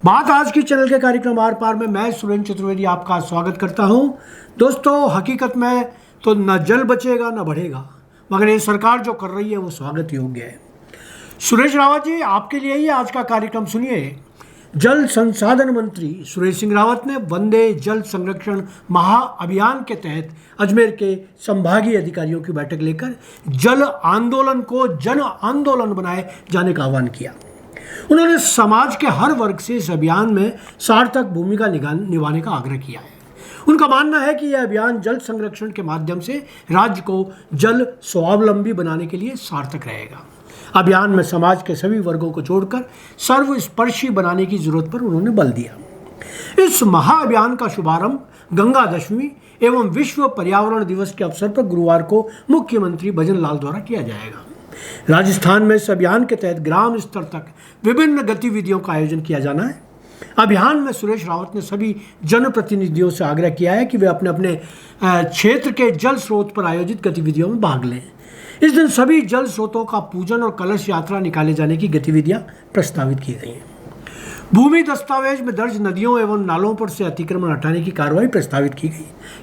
बात आज की चैनल के कार्यक्रम आर पार में मैं सुरेंद्र चतुर्वेदी आपका स्वागत करता हूं। दोस्तों, हकीकत में तो न जल बचेगा न बढ़ेगा, मगर ये सरकार जो कर रही है वो स्वागत योग्य है। सुरेश रावत जी, आपके लिए ही आज का कार्यक्रम सुनिए। जल संसाधन मंत्री सुरेश सिंह रावत ने वंदे जल संरक्षण महाअभियान के तहत अजमेर के संभागीय अधिकारियों की बैठक लेकर जल आंदोलन को जन आंदोलन बनाए जाने का आह्वान किया। उन्होंने समाज के हर वर्ग से इस अभियान में सार्थक भूमिका निभाने का आग्रह किया है। उनका मानना है कि यह अभियान जल संरक्षण के माध्यम से राज्य को जल स्वावलंबी बनाने के लिए सार्थक रहेगा। अभियान में समाज के सभी वर्गों को जोड़कर सर्वस्पर्शी बनाने की जरूरत पर उन्होंने बल दिया। इस महाअभियान का शुभारंभ गंगा दशमी एवं विश्व पर्यावरण दिवस के अवसर पर गुरुवार को मुख्यमंत्री भजन लाल द्वारा किया जाएगा। राजस्थान में इस अभियान के तहत ग्राम स्तर तक विभिन्न गतिविधियों का आयोजन किया जाना है। अभियान में सुरेश रावत ने सभी जनप्रतिनिधियों से आग्रह किया है कि वे अपने अपने क्षेत्र के जल स्रोत पर आयोजित गतिविधियों में भाग लें। इस दिन सभी जल स्रोतों का पूजन और कलश यात्रा निकाले जाने की गतिविधियां प्रस्तावित की गई हैं। भूमि दस्तावेज में दर्ज नदियों एवं नालों पर से अतिक्रमण हटाने की कार्रवाई प्रस्तावित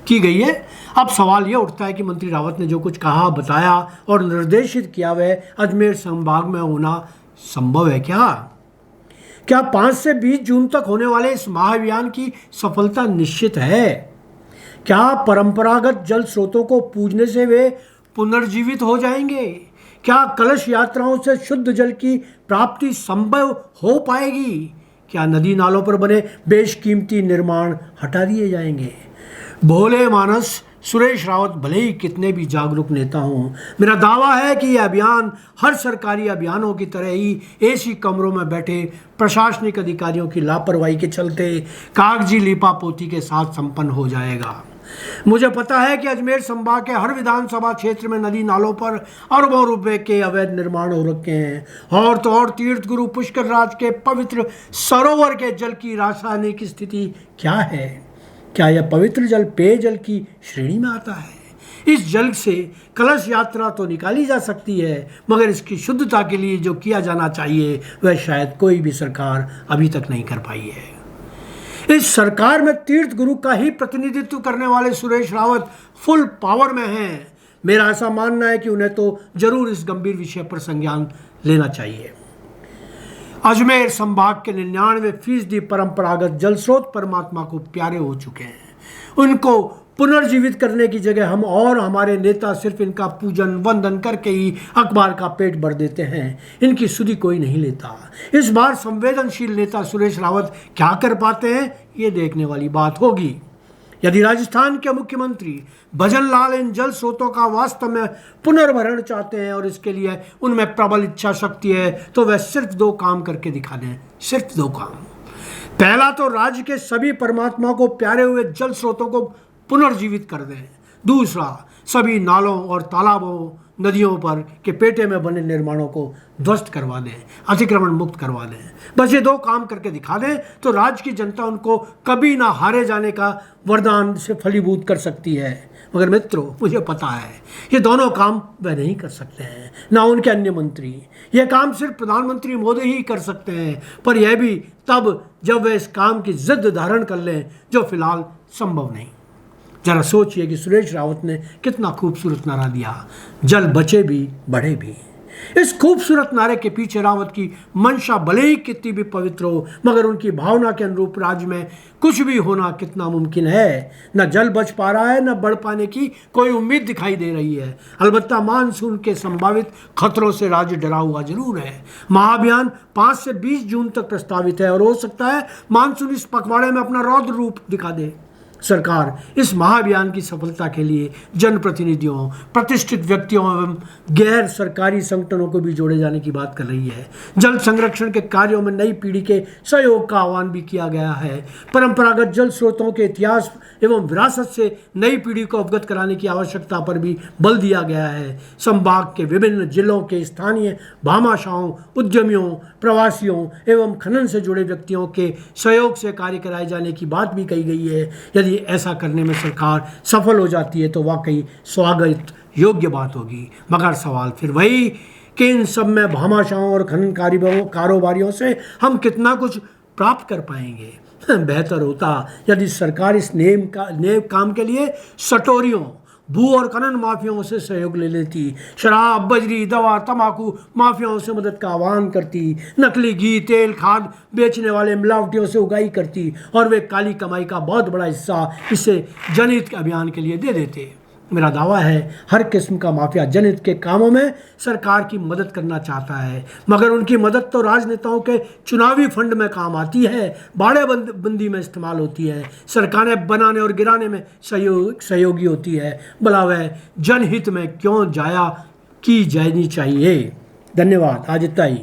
की गई है। अब सवाल यह उठता है कि मंत्री रावत ने जो कुछ कहा, बताया और निर्देशित किया वह अजमेर संभाग में होना संभव है क्या 5 से 20 जून तक होने वाले इस महाअभियान की सफलता निश्चित है? क्या परंपरागत जल स्रोतों को पूजने से वे पुनर्जीवित हो जाएंगे? क्या कलश यात्राओं से शुद्ध जल की प्राप्ति संभव हो पाएगी? क्या नदी नालों पर बने बेशकीमती निर्माण हटा दिए जाएंगे? भोले मानस सुरेश रावत भले ही कितने भी जागरूक नेता हों, मेरा दावा है कि यह अभियान हर सरकारी अभियानों की तरह ही एसी कमरों में बैठे प्रशासनिक अधिकारियों की लापरवाही के चलते कागजी लीपापोती के साथ संपन्न हो जाएगा। मुझे पता है कि अजमेर संभाग के हर विधानसभा क्षेत्र में नदी नालों पर अरबों रुपए के अवैध निर्माण हो रखे हैं। और तो और तीर्थ गुरु पुष्कर राज के पवित्र सरोवर के जल की रासायनिक स्थिति क्या है? क्या यह पवित्र जल पेयजल की श्रेणी में आता है? इस जल से कलश यात्रा तो निकाली जा सकती है, मगर इसकी शुद्धता के लिए जो किया जाना चाहिए वह शायद कोई भी सरकार अभी तक नहीं कर पाई है। इस सरकार में तीर्थ गुरु का ही प्रतिनिधित्व करने वाले सुरेश रावत फुल पावर में हैं। मेरा ऐसा मानना है कि उन्हें तो जरूर इस गंभीर विषय पर संज्ञान लेना चाहिए। अजमेर संभाग के 99% परंपरागत जल स्रोत परमात्मा को प्यारे हो चुके हैं। उनको पुनर्जीवित करने की जगह हम और हमारे नेता सिर्फ इनका पूजन वंदन करके ही अखबार का पेट भर देते हैं। इनकी सुधि कोई नहीं लेता। इस बार संवेदनशील नेता सुरेश रावत क्या कर पाते हैं, ये देखने वाली बात होगी। यदि राजस्थान के मुख्यमंत्री भजन लाल इन जल स्रोतों का वास्तव में पुनर्भरण चाहते हैं और इसके लिए उनमें प्रबल इच्छा शक्ति है, तो वह सिर्फ 2 काम करके दिखा दें। सिर्फ 2 काम। पहला तो राज्य के सभी परमात्मा को प्यारे हुए जल स्रोतों को पुनर्जीवित कर दें। दूसरा, सभी नालों और तालाबों नदियों पर के पेटे में बने निर्माणों को ध्वस्त करवा दें, अतिक्रमण मुक्त करवा दें। बस ये 2 काम करके दिखा दें तो राज्य की जनता उनको कभी ना हारे जाने का वरदान से फलीभूत कर सकती है। मगर मित्रों, मुझे पता है ये दोनों काम वह नहीं कर सकते हैं, ना उनके अन्य मंत्री। यह काम सिर्फ प्रधानमंत्री मोदी ही कर सकते हैं, पर यह भी तब जब वे इस काम की जिद धारण कर लें, जो फिलहाल संभव नहीं। जरा सोचिए कि सुरेश रावत ने कितना खूबसूरत नारा दिया, जल बचे भी बढ़े भी। इस खूबसूरत नारे के पीछे रावत की मंशा भले ही कितनी भी पवित्र हो, मगर उनकी भावना के अनुरूप राज्य में कुछ भी होना कितना मुमकिन है। न जल बच पा रहा है, न बढ़ पाने की कोई उम्मीद दिखाई दे रही है। अलबत्ता मानसून के संभावित खतरों से राज्य डरा हुआ जरूर है। महाअभियान 5 से 20 जून तक प्रस्तावित है और हो सकता है मानसून इस पखवाड़े में अपना रौद्र रूप दिखा दे। सरकार इस महाअभियान की सफलता के लिए जनप्रतिनिधियों, प्रतिष्ठित व्यक्तियों एवं गैर सरकारी संगठनों को भी जोड़े जाने की बात कर रही है। जल संरक्षण के कार्यों में नई पीढ़ी के सहयोग का आह्वान भी किया गया है। परंपरागत जल स्रोतों के इतिहास एवं विरासत से नई पीढ़ी को अवगत कराने की आवश्यकता पर भी बल दिया गया है। संभाग के विभिन्न जिलों के स्थानीय भामाशाहों, उद्यमियों, प्रवासियों एवं खनन से जुड़े व्यक्तियों के सहयोग से कार्य कराए जाने की बात भी कही गई है। यदि ऐसा करने में सरकार सफल हो जाती है तो वाकई स्वागत योग्य बात होगी। मगर सवाल फिर वही कि इन सब में भामाशाहों और खनन कारोबारियों से हम कितना कुछ प्राप्त कर पाएंगे। बेहतर होता यदि सरकार इस नेक काम के लिए सटोरियों, भू और खनन माफियाओं से सहयोग ले लेती, शराब, बजरी, दवा, तंबाकू माफियाओं से मदद का आह्वान करती, नकली घी, तेल, खाद बेचने वाले मिलावटियों से उगाही करती और वे काली कमाई का बहुत बड़ा हिस्सा इसे जनहित अभियान के लिए दे देते। मेरा दावा है हर किस्म का माफिया जनहित के कामों में सरकार की मदद करना चाहता है, मगर उनकी मदद तो राजनेताओं के चुनावी फंड में काम आती है, बाड़े बंदी में इस्तेमाल होती है, सरकारें बनाने और गिराने में सहयोगी होती है। भला वह जनहित में क्यों जाया की जानी चाहिए। धन्यवाद। आज इतना ही।